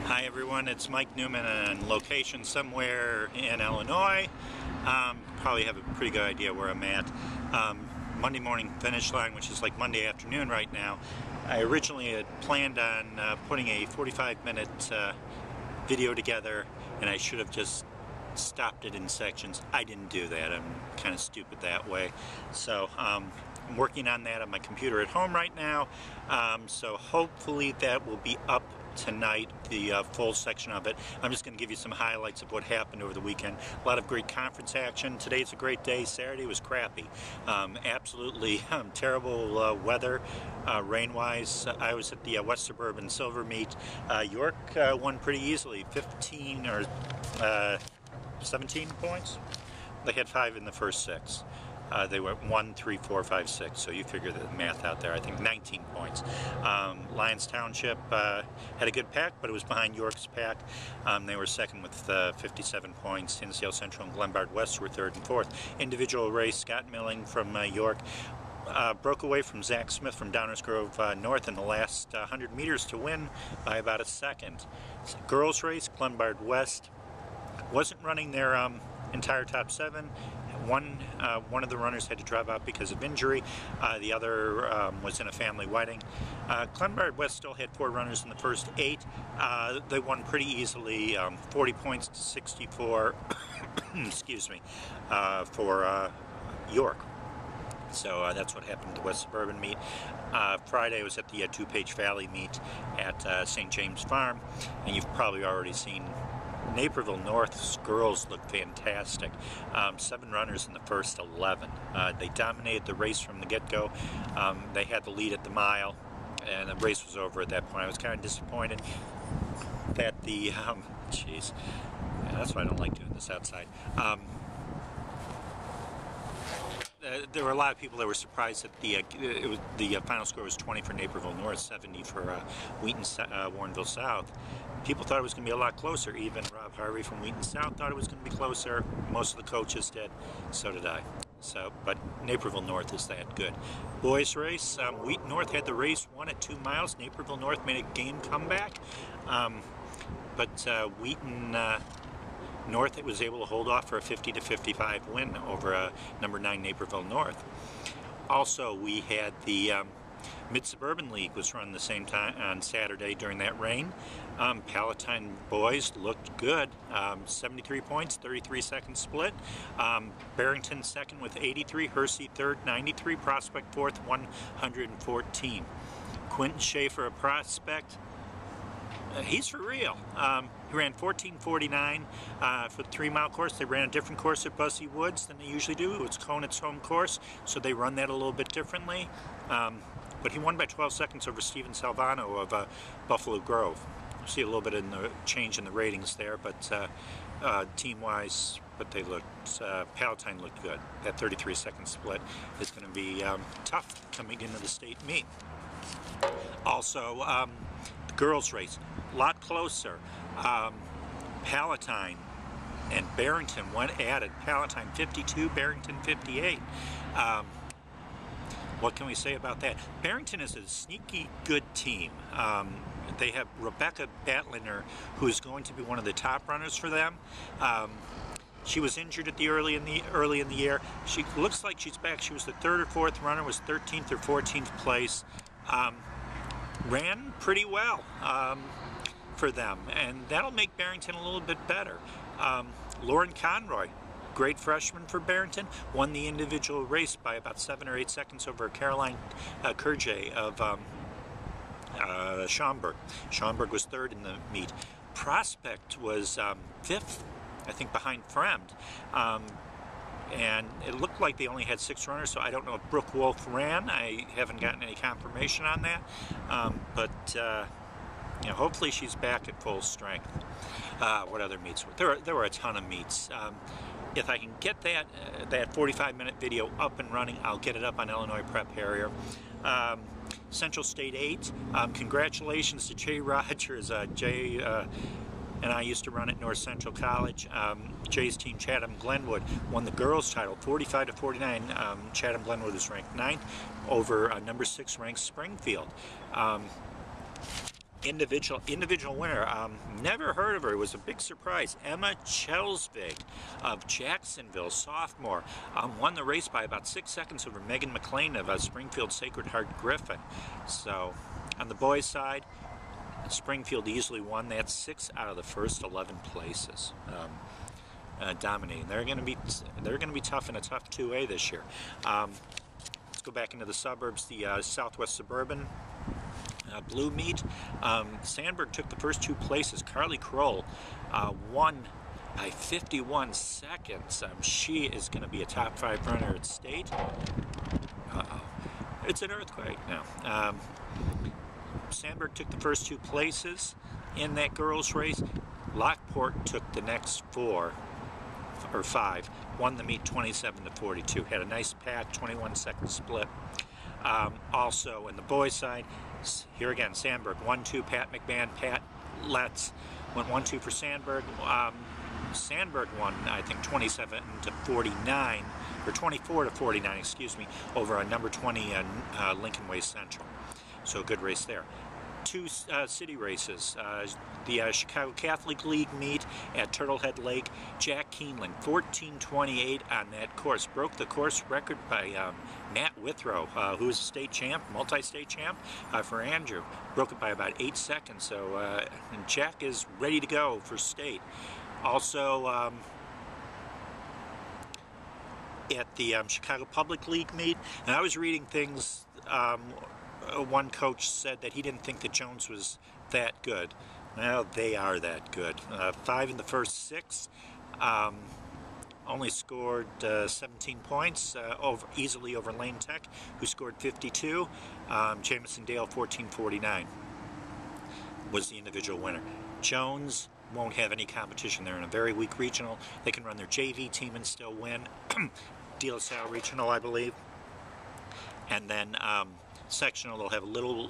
Hi everyone, it's Mike Newman on location somewhere in Illinois. Probably have a pretty good idea where I'm at. Monday morning finish line, which is like Monday afternoon right now. I originally had planned on putting a 45-minute video together, and I should have just stopped it in sections. I didn't do that. I'm kind of stupid that way. So I'm working on that on my computer at home right now. So hopefully that will be up tonight, the full section of it. I'm just going to give you some highlights of what happened over the weekend. A lot of great conference action. Today's a great day. Saturday was crappy. Absolutely terrible weather, rain-wise. I was at the West Suburban Silver Meet. York won pretty easily, 15 or 17 points. They had 5 in the first 6. They were 1, 3, 4, 5, 6, so you figure the math out there. I think 19 points. Lyons Township had a good pack, but it was behind York's pack. They were second with 57 points. Hinsdale Central and Glenbard West were third and fourth. Individual race, Scott Milling from York broke away from Zach Smith from Downers Grove North in the last 100 meters to win by about a second. Girls race, Glenbard West wasn't running their entire top 7. One of the runners had to drop out because of injury. The other was in a family wedding. Glenbard West still had 4 runners in the first 8. They won pretty easily, 40 points to 64, excuse me, for York. So that's what happened at the West Suburban meet. Friday was at the Tweage Valley meet at St. James Farm, and you've probably already seen Naperville North's girls looked fantastic. 7 runners in the first 11. They dominated the race from the get-go. They had the lead at the mile, and the race was over at that point. I was kind of disappointed that the, geez, yeah, that's why I don't like doing this outside. There were a lot of people that were surprised that the final score was 20 for Naperville North, 70 for Wheaton Warrenville South. People thought it was going to be a lot closer. Even Rob Harvey from Wheaton South thought it was going to be closer. Most of the coaches did. So did I. So, but Naperville North is that good. Boys race, Wheaton North had the race won at 2 miles. Naperville North made a game comeback. But Wheaton North, it was able to hold off for a 50-55 win over number 9 Naperville North. Also, we had the Mid-Suburban League was run the same time on Saturday during that rain. Palatine boys looked good. 73 points, 33 second split. Barrington second with 83, Hersey third, 93, Prospect fourth, 114. Quentin Schaefer, a Prospect. He's for real. He ran 14:49 for the 3-mile course. They ran a different course at Bussey Woods than they usually do. It's Conant's home course, so they run that a little bit differently. But he won by 12 seconds over Steven Salvano of Buffalo Grove. You see a little bit in the change in the ratings there, but team-wise, but they looked, Palatine looked good. That 33-second split is going to be tough coming into the state meet. Also, the girls race, a lot closer. Palatine and Barrington went at it. Palatine 52, Barrington 58. What can we say about that? Barrington is a sneaky good team. They have Rebecca Batliner, who's going to be one of the top runners for them. She was injured at the early in the year. She looks like she's back. She was the 3rd or 4th runner, was 13th or 14th place. Ran pretty well for them, and that'll make Barrington a little bit better. Lauren Conroy, great freshman for Barrington, won the individual race by about 7 or 8 seconds over Caroline Kurje of Schaumburg. Schaumburg was 3rd in the meet. Prospect was 5th, I think, behind Fremd. And it looked like they only had 6 runners, so I don't know if Brooke Wolf ran. I haven't gotten any confirmation on that. You know, hopefully she's back at full strength. What other meets? There were a ton of meets. If I can get that 45-minute video up and running, I'll get it up on Illinois Prep Harrier. Central State 8. Congratulations to Jay Rogers. Jay and I used to run at North Central College. Jay's team, Chatham Glenwood, won the girls' title, 45-49. Chatham Glenwood was ranked 9th over number 6 ranked Springfield. individual winner. Never heard of her. It was a big surprise. Emma Chelsvig of Jacksonville, sophomore, won the race by about 6 seconds over Megan McLean of Springfield Sacred Heart Griffin. So on the boys' side, Springfield easily won that. 6 out of the first 11 places, dominating. They're going to be tough in a tough 2A this year. Let's go back into the suburbs. The Southwest Suburban Blue Meet. Sandberg took the first 2 places. Carly Kroll won by 51 seconds. She is going to be a top 5 runner at state. Uh-oh. It's an earthquake now. Sandberg took the first 2 places in that girls' race. Lockport took the next 4 or 5. Won the meet 27-42. Had a nice pack, 21-second split. Also, in the boys' side, here again, Sandberg 1-2. Pat McMahon, Pat Letts went 1-2 for Sandberg. Sandberg won, I think, 27-49 or 24-49, excuse me, over a number 20 Lincoln Way Central. So a good race there. 2 city races. The Chicago Catholic League meet at Turtlehead Lake. Jack Keeneland, 14:28 on that course. Broke the course record by Matt Withrow, who is a state champ, multi-state champ for Andrew. Broke it by about 8 seconds. So and Jack is ready to go for state. Also, at the Chicago Public League meet, and I was reading things. One coach said that he didn't think that Jones was that good. Well, they are that good. 5 in the first 6. Only scored 17 points easily over Lane Tech, who scored 52. Jamison Dale, 14:49, was the individual winner. Jones won't have any competition. They're in a very weak regional. They can run their JV team and still win. De La Salle Regional, I believe. And then sectional, they'll have a little.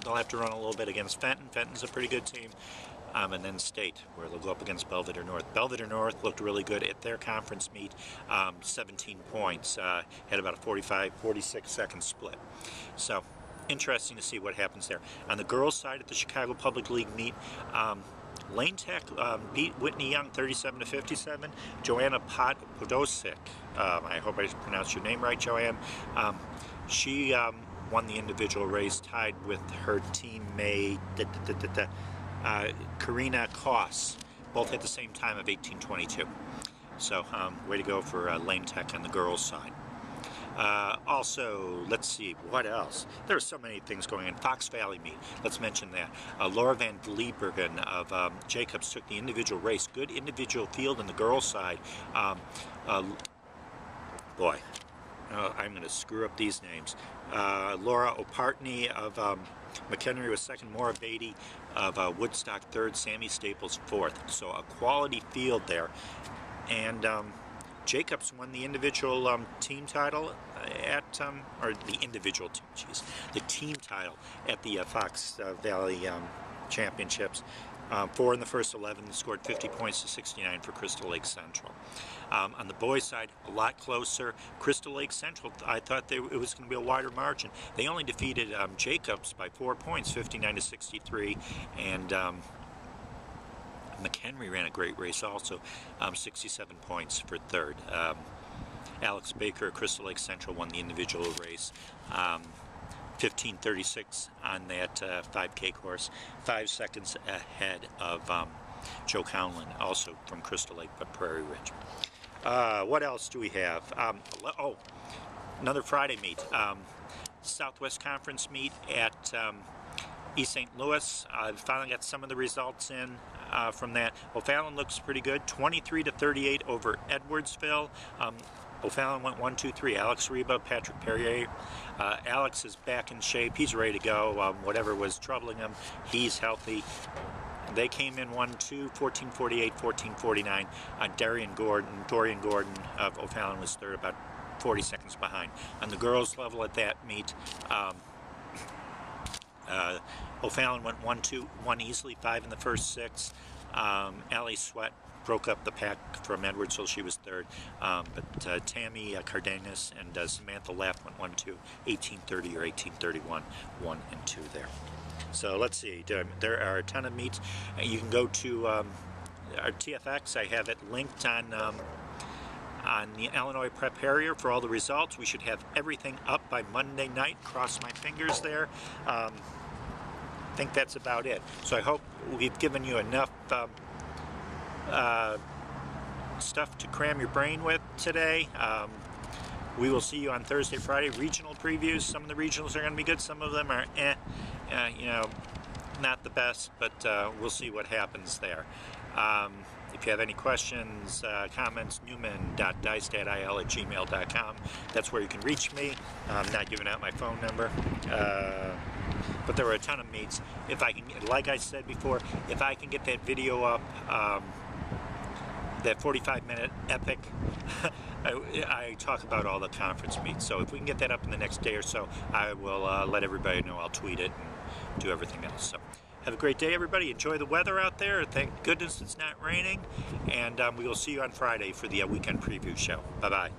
They'll have to run a little bit against Fenton. Fenton's a pretty good team. And then state, where they'll go up against Belvedere North. Belvedere North looked really good at their conference meet. 17 points. Had about a 46 second split. So interesting to see what happens there. On the girls' side at the Chicago Public League meet, Lane Tech beat Whitney Young 37-57. Joanna Podosic, I hope I pronounced your name right, Joanne. She won the individual race, tied with her teammate Karina Koss, both at the same time of 18:22. So way to go for Lane Tech on the girls' side. Also, let's see, what else? There are so many things going on. Fox Valley meet, let's mention that. Laura Van Vliebergen of Jacobs took the individual race. Good individual field on the girls' side. Boy, I'm going to screw up these names. Laura O'Partney of McHenry was second. Maura Beatty of Woodstock third. Sammy Staples fourth. So a quality field there. And Jacobs won the individual team title at, or the individual team, the team title at the Fox Valley Championships. 4 in the first 11, scored 50 points to 69 for Crystal Lake Central. On the boys' side, a lot closer. Crystal Lake Central, I thought it was going to be a wider margin. They only defeated Jacobs by 4 points, 59 to 63, and McHenry ran a great race also, 67 points for third. Alex Baker, Crystal Lake Central, won the individual race. 15:36 on that 5K course, 5 seconds ahead of Joe Conlon, also from Crystal Lake but Prairie Ridge. What else do we have? Oh, another Friday meet. Southwest Conference meet at East St. Louis. Finally got some of the results in from that. O'Fallon looks pretty good, 23-38 over Edwardsville. O'Fallon went 1-2-3. Alex Reba, Patrick Perrier. Alex is back in shape. He's ready to go. Whatever was troubling him, he's healthy. They came in 1-2, 14:48, 14:49. Dorian Gordon of O'Fallon was third, about 40 seconds behind. On the girls' level at that meet, O'Fallon went 1-2, won easily, 5 in the first 6. Allie Sweat broke up the pack from Edwardsville. She was third. But Tammy Cardenas and Samantha Lapp went 1-2, 18:30 or 18:31, 1 and 2 there. So let's see, there are a ton of meets. You can go to our TFX. I have it linked on the Illinois Prep Harrier for all the results. We should have everything up by Monday night. Cross my fingers there. I think that's about it. So I hope we've given you enough stuff to cram your brain with today. We will see you on Thursday, Friday. Regional previews. Some of the regionals are going to be good. Some of them are you know, not the best, but we'll see what happens there. If you have any questions, comments, newman.deist@il@gmail.com. That's where you can reach me. I'm not giving out my phone number. But there were a ton of meets. If I can, like I said before, if I can get that video up, that 45-minute epic, I talk about all the conference meets. So if we can get that up in the next day or so, I will let everybody know. I'll tweet it and do everything else. So have a great day, everybody. Enjoy the weather out there. Thank goodness it's not raining. And we will see you on Friday for the weekend preview show. Bye-bye.